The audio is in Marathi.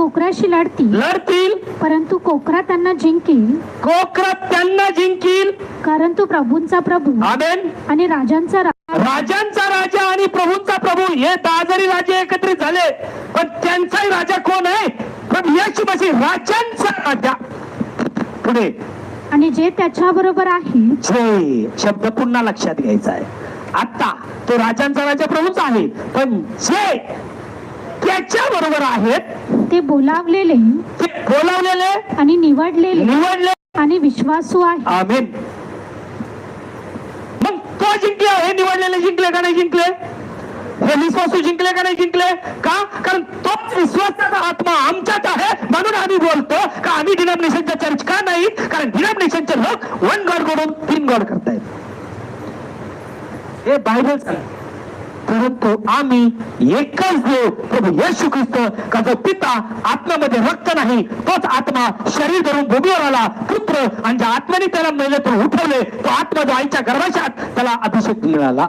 कोकराशी लढतील परंतु कोकरा त्यांना जिंकील कारण तो प्रभूंचा प्रभू आमेन आणि राजांचा राजांचा राजा आणि प्रभूंचा प्रभू हे 10 जरी राजे एकत्रित झाले पण त्यांचाही राजा कोण आहे? प्रभू येशू मसीह, राजांचा राजा. पुढे आणि जे त्याच्या बरोबर आहे. जे शब्द पुन्हा लक्षात घ्यायचा आहे. आता तो राजांचा राजा प्रभूचा आहे पण जे त्याच्या बरोबर आहेत ते बोलावलेले आणि निवडले आणि विश्वासू आहे. आमेन. मग तो जिंकले, हे निवडलेले जिंकले का नाही जिंकले? हे विश्वासू जिंकले का नाही जिंकले? का? कारण तोच विश्वासाचा आत्मा आमच्यात आहे म्हणून आम्ही बोलतो का आम्ही डिनॉमिनेशनच्या चर्च का नाही? कारण डिनॉमिनेशनचे लोक 1 गॉड कडून 3 गॉड करतायत. हे बायबल सांगतं. परंतु आम्ही एकच देव प्रभू येशू ख्रिस्त का जो पिता आत्म्यामध्ये रक्त नाही तोच आत्मा शरीर धरून भूमीवर आला पुत्र आणि ज्या आत्म्याने त्याला मेले तो उठवले तो आत्मा जो आईच्या गर्भाशात त्याला अभिषेक मिळाला.